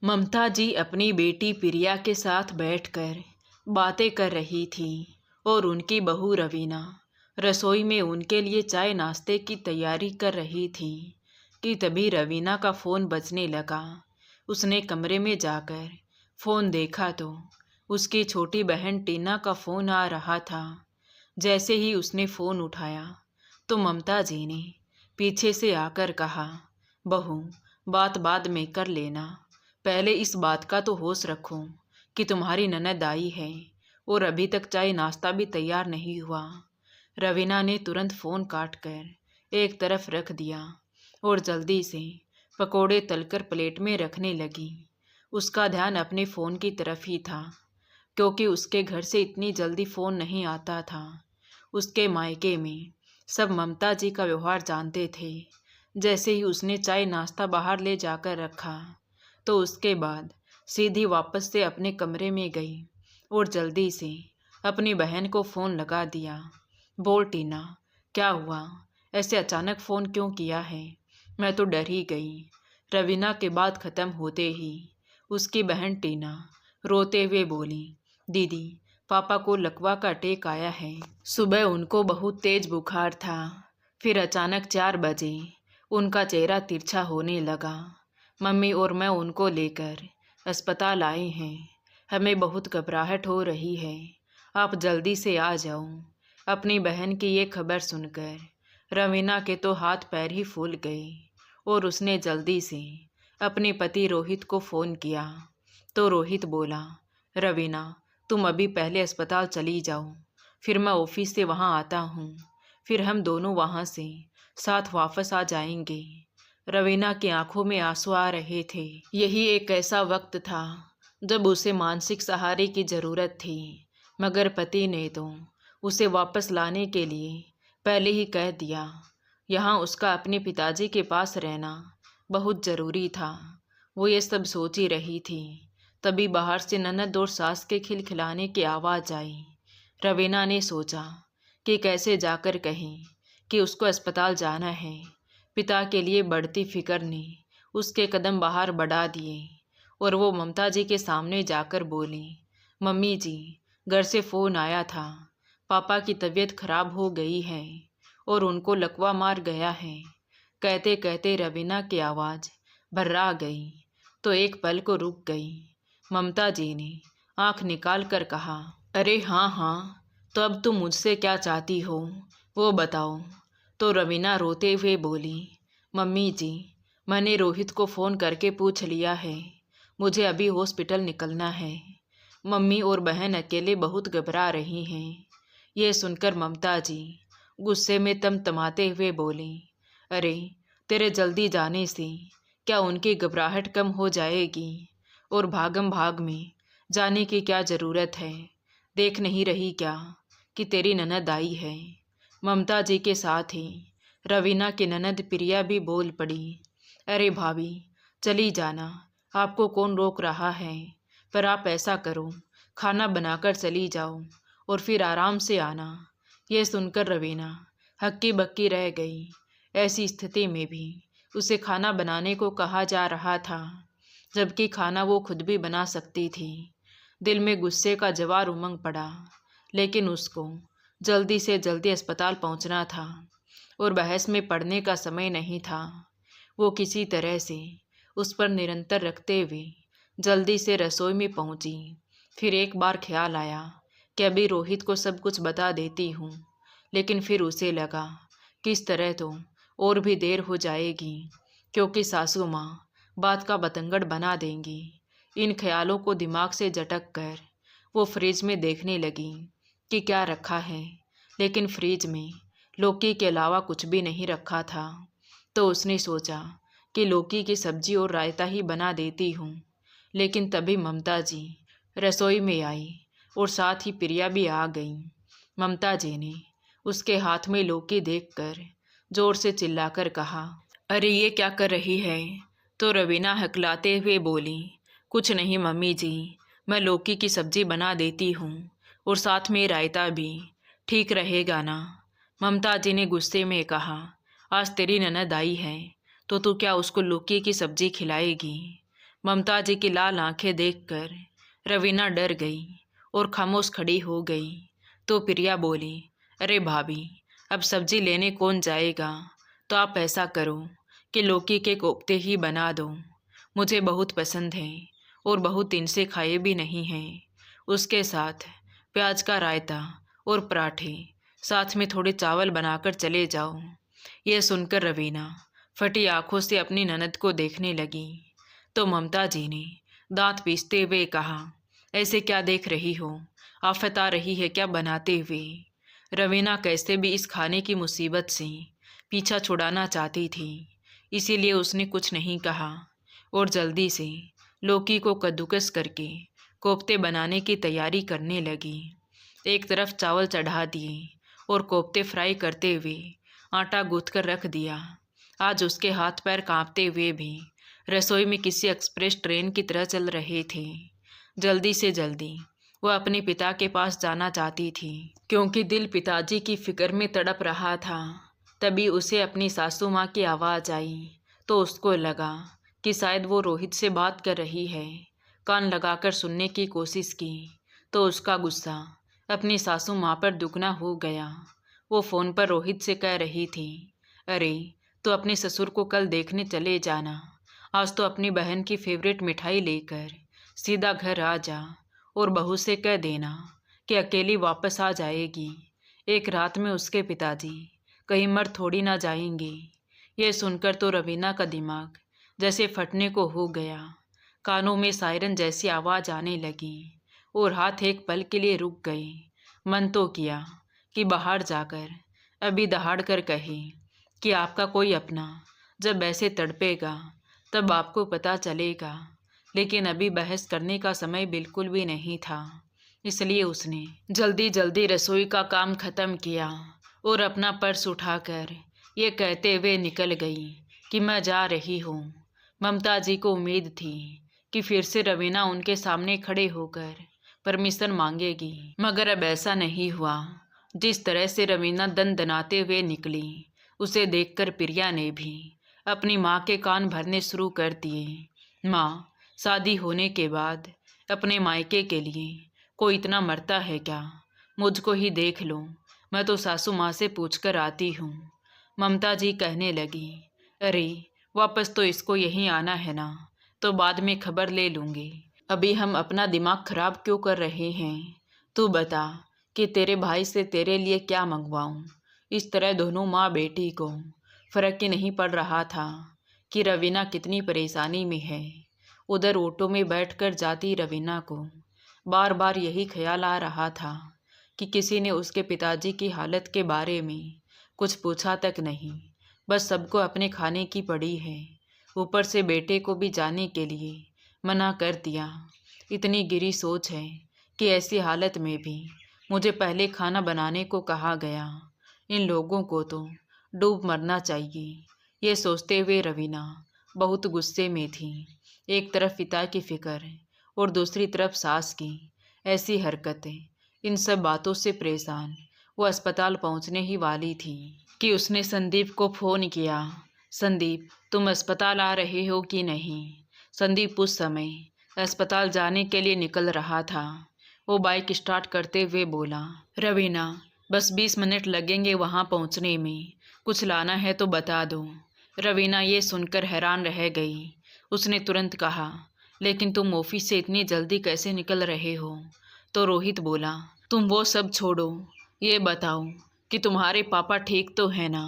ममता जी अपनी बेटी प्रिया के साथ बैठकर बातें कर रही थी और उनकी बहू रवीना रसोई में उनके लिए चाय नाश्ते की तैयारी कर रही थी कि तभी रवीना का फ़ोन बजने लगा। उसने कमरे में जाकर फ़ोन देखा तो उसकी छोटी बहन टीना का फ़ोन आ रहा था। जैसे ही उसने फ़ोन उठाया तो ममता जी ने पीछे से आकर कहा, बहू बात बाद में कर लेना, पहले इस बात का तो होश रखो कि तुम्हारी ननद आई है और अभी तक चाय नाश्ता भी तैयार नहीं हुआ। रवीना ने तुरंत फ़ोन काट कर एक तरफ रख दिया और जल्दी से पकोड़े तलकर प्लेट में रखने लगी। उसका ध्यान अपने फ़ोन की तरफ ही था, क्योंकि उसके घर से इतनी जल्दी फ़ोन नहीं आता था। उसके मायके में सब ममता जी का व्यवहार जानते थे। जैसे ही उसने चाय नाश्ता बाहर ले जाकर रखा तो उसके बाद सीधी वापस से अपने कमरे में गई और जल्दी से अपनी बहन को फ़ोन लगा दिया। बोल टीना, क्या हुआ? ऐसे अचानक फ़ोन क्यों किया है? मैं तो डर ही गई। रवीना के बात ख़त्म होते ही उसकी बहन टीना रोते हुए बोली, दीदी पापा को लकवा का अटैक आया है। सुबह उनको बहुत तेज बुखार था, फिर अचानक 4 बजे उनका चेहरा तिरछा होने लगा। मम्मी और मैं उनको लेकर अस्पताल आए हैं। हमें बहुत घबराहट हो रही है, आप जल्दी से आ जाओ। अपनी बहन की ये खबर सुनकर रवीना के तो हाथ पैर ही फूल गए और उसने जल्दी से अपने पति रोहित को फ़ोन किया। तो रोहित बोला, रवीना तुम अभी पहले अस्पताल चली जाओ, फिर मैं ऑफिस से वहाँ आता हूँ, फिर हम दोनों वहाँ से साथ वापस आ जाएंगे। रवीना की आंखों में आंसू आ रहे थे। यही एक ऐसा वक्त था जब उसे मानसिक सहारे की ज़रूरत थी, मगर पति ने तो उसे वापस लाने के लिए पहले ही कह दिया। यहाँ उसका अपने पिताजी के पास रहना बहुत ज़रूरी था। वो ये सब सोच ही रही थी, तभी बाहर से ननद और सास के खिलखिलाने की आवाज़ आई। रवीना ने सोचा कि कैसे जाकर कहें कि उसको अस्पताल जाना है। पिता के लिए बढ़ती फिक्र ने उसके कदम बाहर बढ़ा दिए और वो ममता जी के सामने जाकर बोली, मम्मी जी घर से फ़ोन आया था, पापा की तबीयत खराब हो गई है और उनको लकवा मार गया है। कहते कहते रवीना की आवाज़ भर्रा गई तो एक पल को रुक गई। ममता जी ने आंख निकाल कर कहा, अरे हाँ हाँ, तो अब तुम मुझसे क्या चाहती हो वो बताओ। तो रवीना रोते हुए बोली, मम्मी जी मैंने रोहित को फ़ोन करके पूछ लिया है, मुझे अभी हॉस्पिटल निकलना है। मम्मी और बहन अकेले बहुत घबरा रही हैं। ये सुनकर ममता जी गुस्से में तमतमाते हुए बोली, अरे तेरे जल्दी जाने से क्या उनकी घबराहट कम हो जाएगी? और भागम भाग में जाने की क्या ज़रूरत है? देख नहीं रही क्या कि तेरी ननद आई है? ममता जी के साथ ही रवीना की ननद प्रिया भी बोल पड़ी, अरे भाभी चली जाना, आपको कौन रोक रहा है? पर आप ऐसा करो, खाना बनाकर चली जाओ और फिर आराम से आना। ये सुनकर रवीना हक्की बक्की रह गई। ऐसी स्थिति में भी उसे खाना बनाने को कहा जा रहा था, जबकि खाना वो खुद भी बना सकती थी। दिल में गुस्से का ज्वार उमंग पड़ा, लेकिन उसको जल्दी से जल्दी अस्पताल पहुंचना था और बहस में पड़ने का समय नहीं था। वो किसी तरह से उस पर निरंतर रखते हुए जल्दी से रसोई में पहुंची। फिर एक बार ख्याल आया कि अभी रोहित को सब कुछ बता देती हूँ, लेकिन फिर उसे लगा कि इस तरह तो और भी देर हो जाएगी, क्योंकि सासू माँ बात का बतंगड़ बना देंगी। इन ख्यालों को दिमाग से झटक कर वो फ्रिज में देखने लगी कि क्या रखा है, लेकिन फ्रिज में लौकी के अलावा कुछ भी नहीं रखा था। तो उसने सोचा कि लौकी की सब्जी और रायता ही बना देती हूँ। लेकिन तभी ममता जी रसोई में आई और साथ ही प्रिया भी आ गई। ममता जी ने उसके हाथ में लौकी देखकर जोर से चिल्लाकर कहा, अरे ये क्या कर रही है? तो रवीना हकलाते हुए बोली, कुछ नहीं मम्मी जी, मैं लौकी की सब्जी बना देती हूँ और साथ में रायता भी, ठीक रहेगा ना? ममता जी ने गुस्से में कहा, आज तेरी ननद आई है तो तू क्या उसको लौकी की सब्जी खिलाएगी? ममता जी की लाल आंखें देखकर रवीना डर गई और खामोश खड़ी हो गई। तो प्रिया बोली, अरे भाभी, अब सब्जी लेने कौन जाएगा? तो आप ऐसा करो कि लौकी के कोफ्ते ही बना दो। मुझे बहुत पसंद है और बहुत दिन से खाए भी नहीं हैं। उसके साथ प्याज का रायता और पराठे, साथ में थोड़े चावल बनाकर चले जाओ। यह सुनकर रवीना फटी आंखों से अपनी ननद को देखने लगी। तो ममता जी ने दांत पीसते हुए कहा, ऐसे क्या देख रही हो? आफत आ रही है क्या बनाते हुए? रवीना कैसे भी इस खाने की मुसीबत से पीछा छुड़ाना चाहती थी, इसीलिए उसने कुछ नहीं कहा और जल्दी से लौकी को कद्दूकस करके कोफ्ते बनाने की तैयारी करने लगी। एक तरफ चावल चढ़ा दिए और कोफ्ते फ्राई करते हुए आटा गूंथ कर रख दिया। आज उसके हाथ पैर कांपते हुए भी रसोई में किसी एक्सप्रेस ट्रेन की तरह चल रहे थे। जल्दी से जल्दी वह अपने पिता के पास जाना चाहती थी, क्योंकि दिल पिताजी की फिक्र में तड़प रहा था। तभी उसे अपनी सासू माँ की आवाज़ आई तो उसको लगा कि शायद वो रोहित से बात कर रही है। कान लगाकर सुनने की कोशिश की तो उसका गुस्सा अपनी सासू माँ पर दुगना हो गया। वो फ़ोन पर रोहित से कह रही थी, अरे तो अपने ससुर को कल देखने चले जाना। आज तो अपनी बहन की फेवरेट मिठाई लेकर सीधा घर आ जा और बहू से कह देना कि अकेली वापस आ जाएगी। एक रात में उसके पिताजी कहीं मर थोड़ी ना जाएंगे। यह सुनकर तो रवीना का दिमाग जैसे फटने को हो गया। कानों में सायरन जैसी आवाज़ आने लगी और हाथ एक पल के लिए रुक गए। मन तो किया कि बाहर जाकर अभी दहाड़ कर कहे कि आपका कोई अपना जब ऐसे तड़पेगा तब आपको पता चलेगा, लेकिन अभी बहस करने का समय बिल्कुल भी नहीं था। इसलिए उसने जल्दी जल्दी रसोई का काम ख़त्म किया और अपना पर्स उठाकर ये कहते हुए निकल गई कि मैं जा रही हूँ। ममता जी को उम्मीद थी कि फिर से रवीना उनके सामने खड़े होकर परमिशन मांगेगी, मगर अब ऐसा नहीं हुआ। जिस तरह से रवीना दनाते हुए निकली, उसे देखकर प्रिया ने भी अपनी माँ के कान भरने शुरू कर दिए। माँ, शादी होने के बाद अपने मायके के लिए कोई इतना मरता है क्या? मुझको ही देख लो, मैं तो सासू माँ से पूछकर आती हूँ। ममता जी कहने लगी, अरे वापस तो इसको यहीं आना है ना, तो बाद में खबर ले लूँगी। अभी हम अपना दिमाग खराब क्यों कर रहे हैं? तू बता कि तेरे भाई से तेरे लिए क्या मंगवाऊँ। इस तरह दोनों माँ बेटी को फर्क ही नहीं पड़ रहा था कि रवीना कितनी परेशानी में है। उधर ऑटो में बैठकर जाती रवीना को बार बार यही ख्याल आ रहा था कि किसी ने उसके पिताजी की हालत के बारे में कुछ पूछा तक नहीं, बस सबको अपने खाने की पड़ी है। ऊपर से बेटे को भी जाने के लिए मना कर दिया। इतनी गिरी सोच है कि ऐसी हालत में भी मुझे पहले खाना बनाने को कहा गया। इन लोगों को तो डूब मरना चाहिए। ये सोचते हुए रवीना बहुत गुस्से में थी। एक तरफ पिता की फिक्र और दूसरी तरफ सास की ऐसी हरकतें, इन सब बातों से परेशान वो अस्पताल पहुंचने ही वाली थी कि उसने संदीप को फ़ोन किया। संदीप, तुम अस्पताल आ रहे हो कि नहीं? संदीप उस समय अस्पताल जाने के लिए निकल रहा था। वो बाइक स्टार्ट करते हुए बोला, रवीना, बस 20 मिनट लगेंगे वहाँ पहुँचने में। कुछ लाना है तो बता दो। रवीना ये सुनकर हैरान रह गई। उसने तुरंत कहा, लेकिन तुम ऑफिस से इतनी जल्दी कैसे निकल रहे हो? तो रोहित बोला, तुम वो सब छोड़ो, ये बताओ कि तुम्हारे पापा ठीक तो है ना?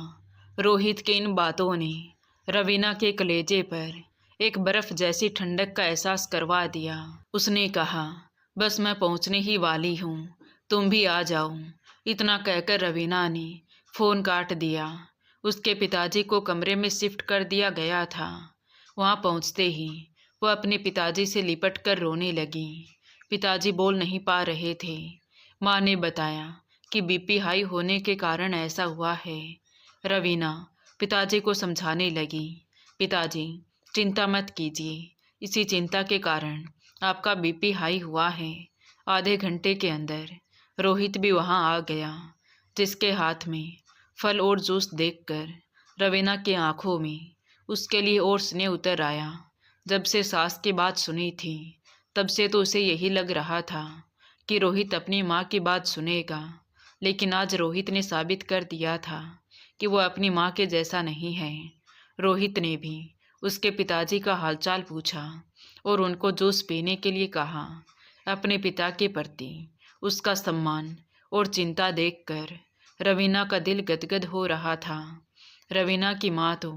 रोहित के इन बातों ने रवीना के कलेजे पर एक बर्फ जैसी ठंडक का एहसास करवा दिया। उसने कहा, बस मैं पहुंचने ही वाली हूँ, तुम भी आ जाओ। इतना कहकर रवीना ने फ़ोन काट दिया। उसके पिताजी को कमरे में शिफ्ट कर दिया गया था। वहाँ पहुँचते ही वह अपने पिताजी से लिपट कर रोने लगी। पिताजी बोल नहीं पा रहे थे। माँ ने बताया कि बीपी हाई होने के कारण ऐसा हुआ है। रवीना पिताजी को समझाने लगी, पिताजी चिंता मत कीजिए, इसी चिंता के कारण आपका बीपी हाई हुआ है। आधे घंटे के अंदर रोहित भी वहाँ आ गया, जिसके हाथ में फल और जूस देखकर रवीना की आंखों में उसके लिए और स्नेह उतर आया। जब से सास की बात सुनी थी तब से तो उसे यही लग रहा था कि रोहित अपनी माँ की बात सुनेगा, लेकिन आज रोहित ने साबित कर दिया था कि वो अपनी माँ के जैसा नहीं है। रोहित ने भी उसके पिताजी का हालचाल पूछा और उनको जूस पीने के लिए कहा। अपने पिता के प्रति उसका सम्मान और चिंता देखकर रवीना का दिल गदगद हो रहा था। रवीना की माँ तो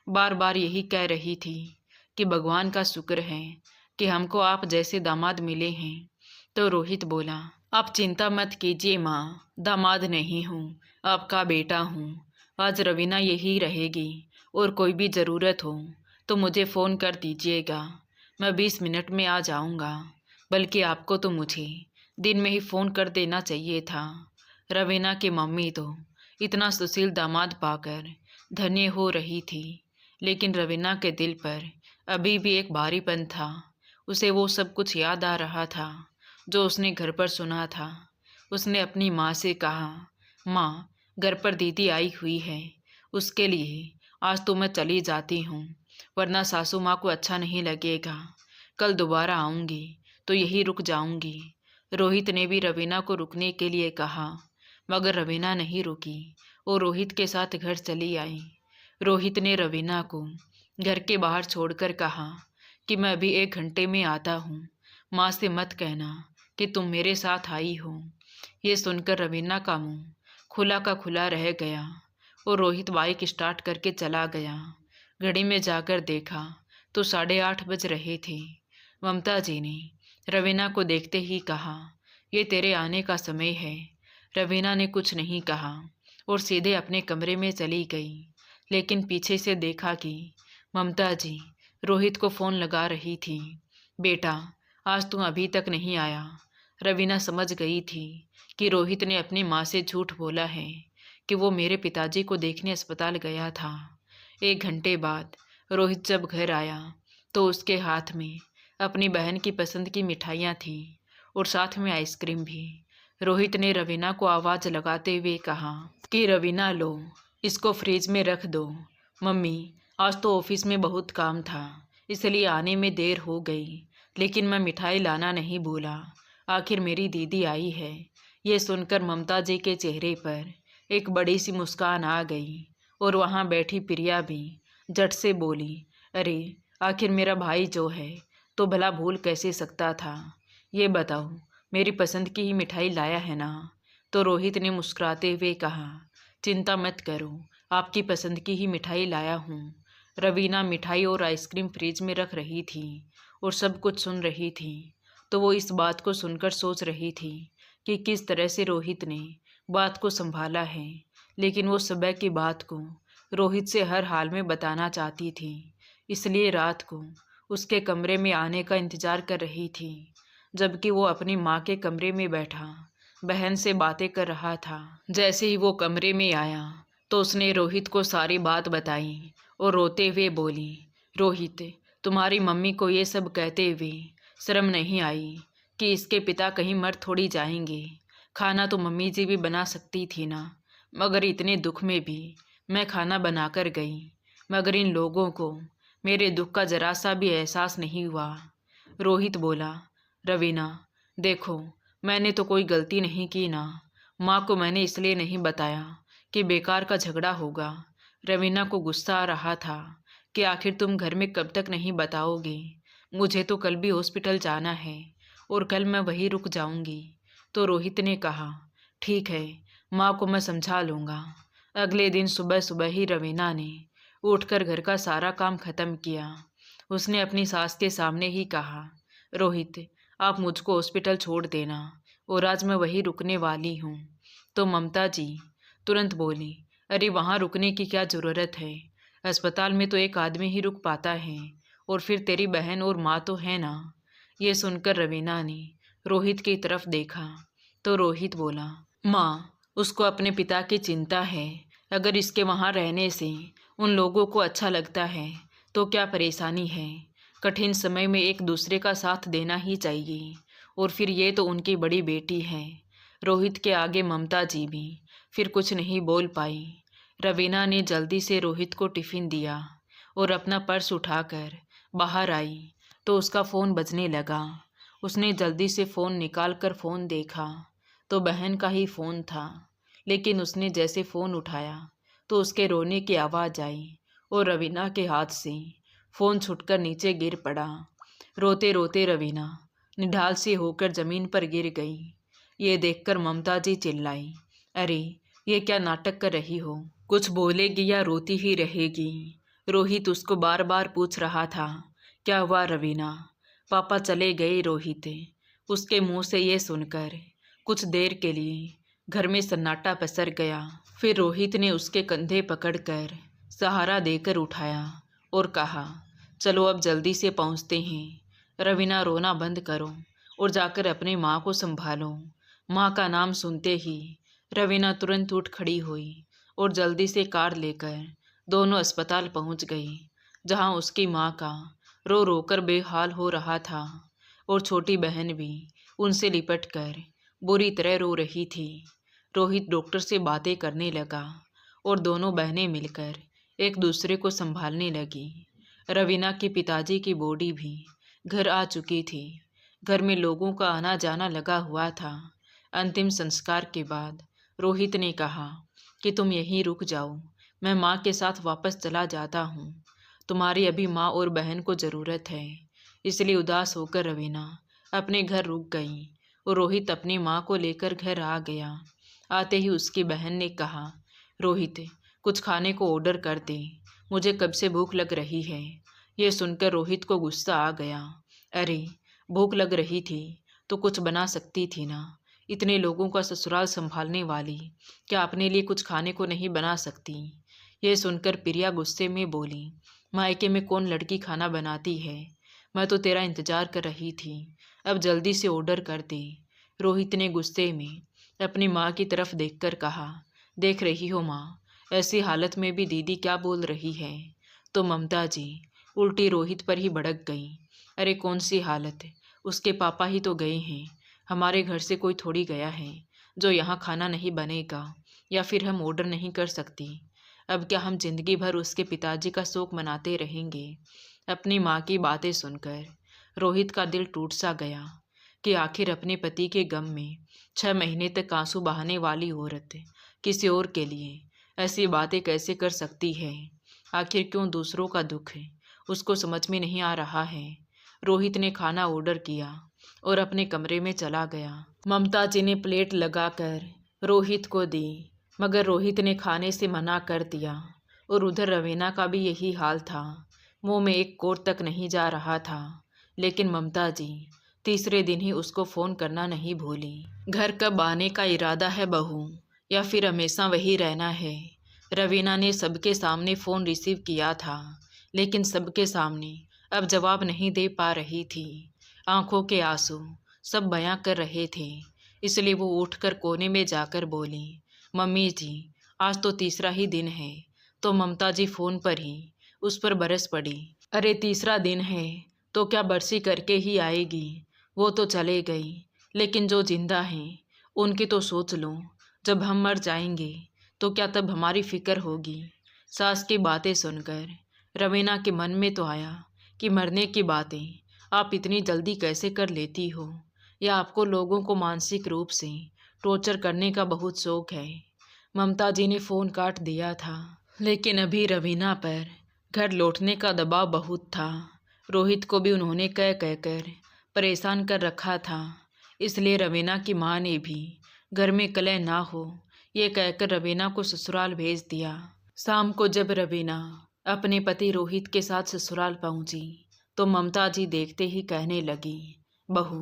बार बार यही कह रही थी कि भगवान का शुक्र है कि हमको आप जैसे दामाद मिले हैं। तो रोहित बोला, आप चिंता मत कीजिए माँ, दामाद नहीं हूँ, आपका बेटा हूँ। आज रवीना यही रहेगी और कोई भी ज़रूरत हो तो मुझे फ़ोन कर दीजिएगा, मैं 20 मिनट में आ जाऊँगा। बल्कि आपको तो मुझे दिन में ही फ़ोन कर देना चाहिए था। रवीना की मम्मी तो इतना सुशील दामाद पाकर धन्य हो रही थी, लेकिन रवीना के दिल पर अभी भी एक भारीपन था। उसे वो सब कुछ याद आ रहा था जो उसने घर पर सुना था। उसने अपनी माँ से कहा, माँ, घर पर दीदी आई हुई है, उसके लिए आज तो मैं चली जाती हूँ, वरना सासू माँ को अच्छा नहीं लगेगा। कल दोबारा आऊँगी तो यही रुक जाऊँगी। रोहित ने भी रवीना को रुकने के लिए कहा, मगर रवीना नहीं रुकी और रोहित के साथ घर चली आई। रोहित ने रवीना को घर के बाहर छोड़कर कहा कि मैं अभी 1 घंटे में आता हूँ, माँ से मत कहना कि तुम मेरे साथ आई हो। ये सुनकर रवीना का मुंह खुला का खुला रह गया और रोहित बाइक स्टार्ट करके चला गया। घड़ी में जाकर देखा तो 8:30 बज रहे थे। ममता जी ने रवीना को देखते ही कहा, ये तेरे आने का समय है। रवीना ने कुछ नहीं कहा और सीधे अपने कमरे में चली गई, लेकिन पीछे से देखा कि ममता जी रोहित को फ़ोन लगा रही थी। बेटा, आज तुम अभी तक नहीं आया। रवीना समझ गई थी कि रोहित ने अपनी माँ से झूठ बोला है कि वो मेरे पिताजी को देखने अस्पताल गया था। 1 घंटे बाद रोहित जब घर आया तो उसके हाथ में अपनी बहन की पसंद की मिठाइयाँ थीं और साथ में आइसक्रीम भी। रोहित ने रवीना को आवाज़ लगाते हुए कहा कि रवीना, लो, इसको फ्रिज में रख दो। मम्मी, आज तो ऑफिस में बहुत काम था, इसलिए आने में देर हो गई, लेकिन मैं मिठाई लाना नहीं भूला। आखिर मेरी दीदी आई है। ये सुनकर ममता जी के चेहरे पर एक बड़ी सी मुस्कान आ गई और वहाँ बैठी प्रिया भी झट से बोली, अरे, आखिर मेरा भाई जो है तो भला भूल कैसे सकता था। ये बताओ, मेरी पसंद की ही मिठाई लाया है ना? तो रोहित ने मुस्कुराते हुए कहा, चिंता मत करो, आपकी पसंद की ही मिठाई लाया हूँ। रवीना मिठाई और आइसक्रीम फ्रिज में रख रही थी और सब कुछ सुन रही थी। तो वो इस बात को सुनकर सोच रही थी कि किस तरह से रोहित ने बात को संभाला है, लेकिन वो सुबह की बात को रोहित से हर हाल में बताना चाहती थी, इसलिए रात को उसके कमरे में आने का इंतज़ार कर रही थी, जबकि वो अपनी माँ के कमरे में बैठा बहन से बातें कर रहा था। जैसे ही वो कमरे में आया तो उसने रोहित को सारी बात बताई और रोते हुए बोली, रोहित, तुम्हारी मम्मी को ये सब कहते हुए शर्म नहीं आई कि इसके पिता कहीं मर थोड़ी जाएंगे। खाना तो मम्मी जी भी बना सकती थी ना, मगर इतने दुख में भी मैं खाना बनाकर गई, मगर इन लोगों को मेरे दुख का जरा सा भी एहसास नहीं हुआ। रोहित बोला, रवीना, देखो, मैंने तो कोई गलती नहीं की ना, माँ को मैंने इसलिए नहीं बताया कि बेकार का झगड़ा होगा। रवीना को गुस्सा आ रहा था कि आखिर तुम घर में कब तक नहीं बताओगे, मुझे तो कल भी हॉस्पिटल जाना है और कल मैं वहीं रुक जाऊंगी। तो रोहित ने कहा, ठीक है, माँ को मैं समझा लूँगा। अगले दिन सुबह सुबह ही रवीना ने उठकर घर का सारा काम खत्म किया। उसने अपनी सास के सामने ही कहा, रोहित, आप मुझको हॉस्पिटल छोड़ देना और आज मैं वहीं रुकने वाली हूँ। तो ममता जी तुरंत बोली, अरे, वहाँ रुकने की क्या ज़रूरत है, अस्पताल में तो एक आदमी ही रुक पाता है, और फिर तेरी बहन और माँ तो है ना। ये सुनकर रवीना ने रोहित की तरफ देखा तो रोहित बोला, माँ, उसको अपने पिता की चिंता है, अगर इसके वहाँ रहने से उन लोगों को अच्छा लगता है तो क्या परेशानी है। कठिन समय में एक दूसरे का साथ देना ही चाहिए, और फिर ये तो उनकी बड़ी बेटी है। रोहित के आगे ममता जी भी फिर कुछ नहीं बोल पाई। रवीना ने जल्दी से रोहित को टिफ़िन दिया और अपना पर्स उठाकर बाहर आई तो उसका फ़ोन बजने लगा। उसने जल्दी से फ़ोन निकाल कर फ़ोन देखा तो बहन का ही फ़ोन था, लेकिन उसने जैसे फ़ोन उठाया तो उसके रोने की आवाज़ आई और रवीना के हाथ से फ़ोन छुटकर नीचे गिर पड़ा। रोते रोते रवीना निढाल सी होकर ज़मीन पर गिर गई। ये देखकर ममता जी चिल्लाई, अरे ये क्या नाटक कर रही हो? कुछ बोलेगी या रोती ही रहेगी? रोहित उसको बार बार पूछ रहा था, क्या हुआ रवीना? पापा चले गए रोहित। उसके मुंह से ये सुनकर कुछ देर के लिए घर में सन्नाटा पसर गया। फिर रोहित ने उसके कंधे पकड़कर सहारा देकर उठाया और कहा, चलो अब जल्दी से पहुंचते हैं। रवीना रोना बंद करो और जाकर अपनी माँ को संभालो। माँ का नाम सुनते ही रवीना तुरंत उठ खड़ी हुई और जल्दी से कार लेकर दोनों अस्पताल पहुंच गई, जहां उसकी माँ का रो रो कर बेहाल हो रहा था और छोटी बहन भी उनसे लिपट कर बुरी तरह रो रही थी। रोहित डॉक्टर से बातें करने लगा और दोनों बहनें मिलकर एक दूसरे को संभालने लगी। रवीना के पिताजी की बॉडी भी घर आ चुकी थी। घर में लोगों का आना जाना लगा हुआ था। अंतिम संस्कार के बाद रोहित ने कहा कि तुम यहीं रुक जाओ, मैं माँ के साथ वापस चला जाता हूँ। तुम्हारी अभी माँ और बहन को ज़रूरत है। इसलिए उदास होकर रवीना अपने घर रुक गई और रोहित अपनी माँ को लेकर घर आ गया। आते ही उसकी बहन ने कहा, रोहित कुछ खाने को ऑर्डर कर दे, मुझे कब से भूख लग रही है। ये सुनकर रोहित को गुस्सा आ गया। अरे भूख लग रही थी तो कुछ बना सकती थी ना, इतने लोगों का ससुराल संभालने वाली क्या अपने लिए कुछ खाने को नहीं बना सकती? यह सुनकर प्रिया गुस्से में बोली, मायके में कौन लड़की खाना बनाती है? मैं तो तेरा इंतजार कर रही थी, अब जल्दी से ऑर्डर कर दे। रोहित ने गुस्से में अपनी माँ की तरफ देखकर कहा, देख रही हो माँ, ऐसी हालत में भी दीदी क्या बोल रही है? तो ममता जी उल्टी रोहित पर ही भड़क गई। अरे कौन सी हालत, उसके पापा ही तो गए हैं, हमारे घर से कोई थोड़ी गया है जो यहाँ खाना नहीं बनेगा या फिर हम ऑर्डर नहीं कर सकती। अब क्या हम जिंदगी भर उसके पिताजी का शोक मनाते रहेंगे? अपनी माँ की बातें सुनकर रोहित का दिल टूट सा गया कि आखिर अपने पति के गम में 6 महीने तक आंसू बहाने वाली औरत किसी और के लिए ऐसी बातें कैसे कर सकती है? आखिर क्यों दूसरों का दुख उसको समझ में नहीं आ रहा है। रोहित ने खाना ऑर्डर किया और अपने कमरे में चला गया। ममता जी ने प्लेट लगाकर रोहित को दी, मगर रोहित ने खाने से मना कर दिया और उधर रवीना का भी यही हाल था। मुंह में एक कोर तक नहीं जा रहा था, लेकिन ममता जी तीसरे दिन ही उसको फ़ोन करना नहीं भूली। घर कब आने का इरादा है बहू, या फिर हमेशा वही रहना है? रवीना ने सबके सामने फ़ोन रिसीव किया था, लेकिन सबके सामने अब जवाब नहीं दे पा रही थी। आंखों के आंसू सब बयां कर रहे थे, इसलिए वो उठकर कोने में जाकर बोली, मम्मी जी आज तो तीसरा ही दिन है। तो ममता जी फ़ोन पर ही उस पर बरस पड़ी। अरे तीसरा दिन है तो क्या बरसी करके ही आएगी? वो तो चले गई, लेकिन जो जिंदा हैं उनकी तो सोच लो। जब हम मर जाएंगे तो क्या तब हमारी फिक्र होगी? सास की बातें सुनकर रवीना के मन में तो आया कि मरने की बातें आप इतनी जल्दी कैसे कर लेती हो, या आपको लोगों को मानसिक रूप से टॉर्चर करने का बहुत शौक है। ममता जी ने फ़ोन काट दिया था, लेकिन अभी रवीना पर घर लौटने का दबाव बहुत था। रोहित को भी उन्होंने कह कहकर परेशान कर रखा था, इसलिए रवीना की माँ ने भी घर में कलह ना हो ये कहकर रवीना को ससुराल भेज दिया। शाम को जब रवीना अपने पति रोहित के साथ ससुराल पहुंची तो ममता जी देखते ही कहने लगी, बहू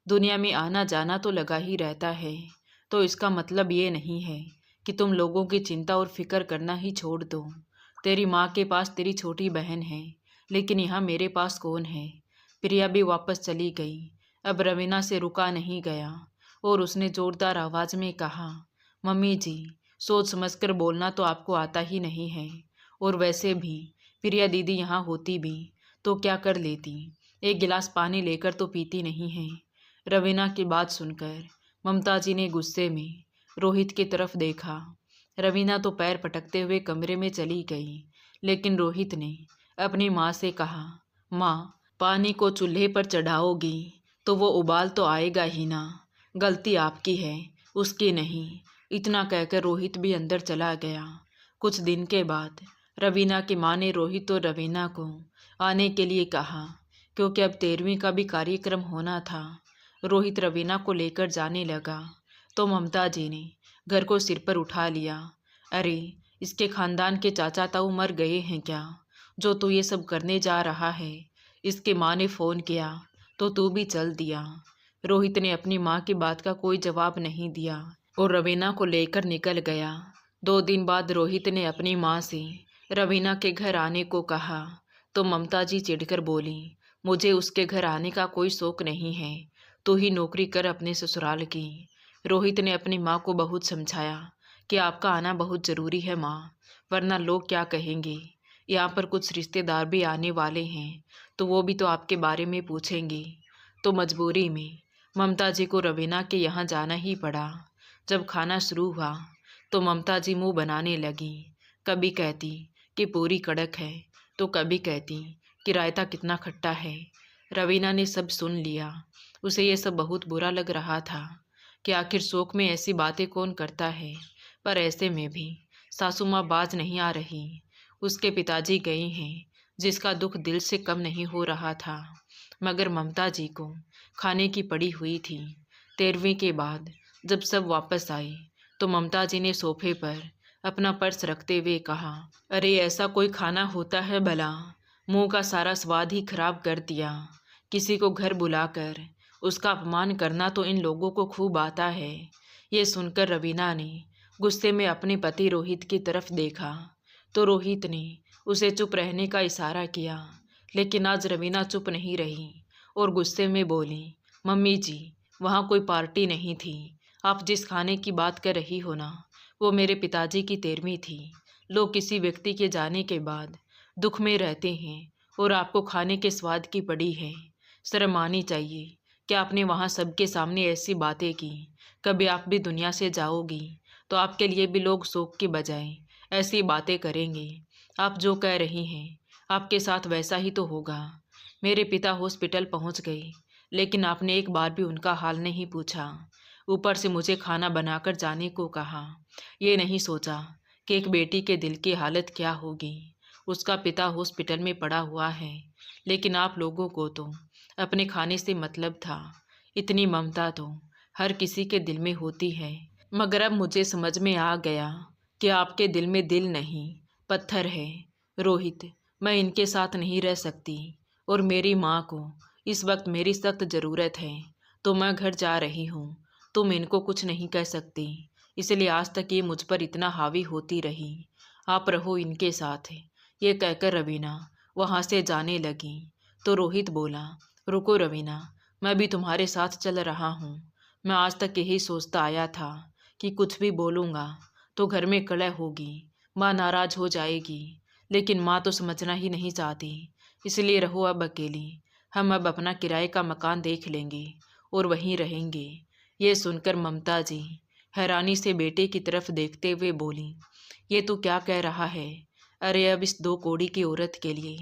दुनिया में आना जाना तो लगा ही रहता है, तो इसका मतलब ये नहीं है कि तुम लोगों की चिंता और फिक्र करना ही छोड़ दो। तेरी माँ के पास तेरी छोटी बहन है, लेकिन यहाँ मेरे पास कौन है? प्रिया भी वापस चली गई। अब रवीना से रुका नहीं गया और उसने जोरदार आवाज़ में कहा, मम्मी जी सोच समझकर बोलना तो आपको आता ही नहीं है, और वैसे भी प्रिया दीदी यहाँ होती भी तो क्या कर लेती, एक गिलास पानी लेकर तो पीती नहीं है। रवीना की बात सुनकर ममता जी ने गुस्से में रोहित की तरफ देखा। रवीना तो पैर पटकते हुए कमरे में चली गई, लेकिन रोहित ने अपनी माँ से कहा, माँ, पानी को चूल्हे पर चढ़ाओगी तो वो उबाल तो आएगा ही ना। गलती आपकी है, उसकी नहीं। इतना कहकर रोहित भी अंदर चला गया। कुछ दिन के बाद रवीना की माँ ने रोहित और रवीना को आने के लिए कहा, क्योंकि अब 13वीं का भी कार्यक्रम होना था। रोहित रवीना को लेकर जाने लगा तो ममता जी ने घर को सिर पर उठा लिया। अरे, इसके खानदान के चाचा ताऊ मर गए हैं क्या, जो तू ये सब करने जा रहा है? इसके माँ ने फ़ोन किया तो तू भी चल दिया। रोहित ने अपनी माँ की बात का कोई जवाब नहीं दिया और रवीना को लेकर निकल गया। 2 दिन बाद रोहित ने अपनी माँ से रवीना के घर आने को कहा तो ममता जी चिढ़कर बोली, मुझे उसके घर आने का कोई शौक नहीं है, तू ही नौकरी कर अपने ससुराल की। रोहित ने अपनी माँ को बहुत समझाया कि आपका आना बहुत ज़रूरी है माँ, वरना लोग क्या कहेंगे। यहाँ पर कुछ रिश्तेदार भी आने वाले हैं तो वो भी तो आपके बारे में पूछेंगे। तो मजबूरी में ममता जी को रवीना के यहाँ जाना ही पड़ा। जब खाना शुरू हुआ तो ममता जी मुँह बनाने लगी। कभी कहती कि पूरी कड़क है तो कभी कहती कि रायता कितना खट्टा है। रवीना ने सब सुन लिया। उसे ये सब बहुत बुरा लग रहा था कि आखिर शौक में ऐसी बातें कौन करता है। पर ऐसे में भी सासू माँ बाज नहीं आ रही। उसके पिताजी गए हैं, जिसका दुख दिल से कम नहीं हो रहा था, मगर ममता जी को खाने की पड़ी हुई थी। 13वीं के बाद जब सब वापस आए तो ममता जी ने सोफे पर अपना पर्स रखते हुए कहा, अरे ऐसा कोई खाना होता है भला? मुंह का सारा स्वाद ही खराब कर दिया। किसी को घर बुलाकर उसका अपमान करना तो इन लोगों को खूब आता है। ये सुनकर रवीना ने गुस्से में अपने पति रोहित की तरफ देखा तो रोहित ने उसे चुप रहने का इशारा किया, लेकिन आज रवीना चुप नहीं रही और गुस्से में बोली, मम्मी जी, वहाँ कोई पार्टी नहीं थी। आप जिस खाने की बात कर रही हो ना, वो मेरे पिताजी की 13वीं थी। लोग किसी व्यक्ति के जाने के बाद दुख में रहते हैं और आपको खाने के स्वाद की पड़ी है। शर्म आनी चाहिए कि आपने वहाँ सबके सामने ऐसी बातें की। कभी आप भी दुनिया से जाओगी तो आपके लिए भी लोग शौक की बजाय ऐसी बातें करेंगे। आप जो कह रही हैं आपके साथ वैसा ही तो होगा। मेरे पिता हॉस्पिटल पहुंच गए, लेकिन आपने एक बार भी उनका हाल नहीं पूछा। ऊपर से मुझे खाना बनाकर जाने को कहा। ये नहीं सोचा कि एक बेटी के दिल की हालत क्या होगी। उसका पिता हॉस्पिटल में पड़ा हुआ है, लेकिन आप लोगों को तो अपने खाने से मतलब था। इतनी ममता तो हर किसी के दिल में होती है, मगर अब मुझे समझ में आ गया कि आपके दिल में दिल नहीं, पत्थर है। रोहित, मैं इनके साथ नहीं रह सकती और मेरी माँ को इस वक्त मेरी सख्त ज़रूरत है, तो मैं घर जा रही हूँ। तुम इनको कुछ नहीं कह सकती, इसलिए आज तक ये मुझ पर इतना हावी होती रही। आप रहो इनके साथ। ये कहकर रवीना वहाँ से जाने लगी तो रोहित बोला, रुको रवीना, मैं भी तुम्हारे साथ चल रहा हूँ। मैं आज तक यही सोचता आया था कि कुछ भी बोलूँगा तो घर में कलह होगी, माँ नाराज हो जाएगी, लेकिन माँ तो समझना ही नहीं चाहती। इसलिए रहो अब अकेली। हम अब अपना किराए का मकान देख लेंगे और वहीं रहेंगे। ये सुनकर ममता जी हैरानी से बेटे की तरफ देखते हुए बोली, ये तू क्या कह रहा है? अरे अब इस 2 कौड़ी की औरत के लिए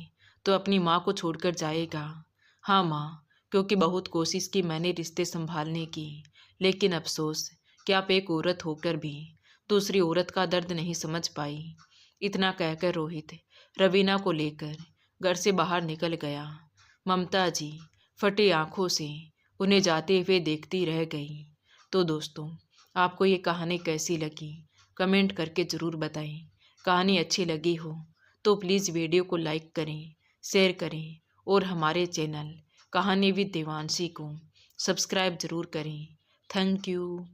तो अपनी माँ को छोड़कर जाएगा? हाँ माँ, क्योंकि बहुत कोशिश की मैंने रिश्ते संभालने की, लेकिन अफसोस कि आप एक औरत होकर भी दूसरी औरत का दर्द नहीं समझ पाई। इतना कहकर रोहित रवीना को लेकर घर से बाहर निकल गया। ममता जी फटी आंखों से उन्हें जाते हुए देखती रह गई। तो दोस्तों, आपको ये कहानी कैसी लगी कमेंट करके ज़रूर बताएं। कहानी अच्छी लगी हो तो प्लीज़ वीडियो को लाइक करें, शेयर करें और हमारे चैनल कहानी विद देवांशी को सब्सक्राइब ज़रूर करें। Thank you.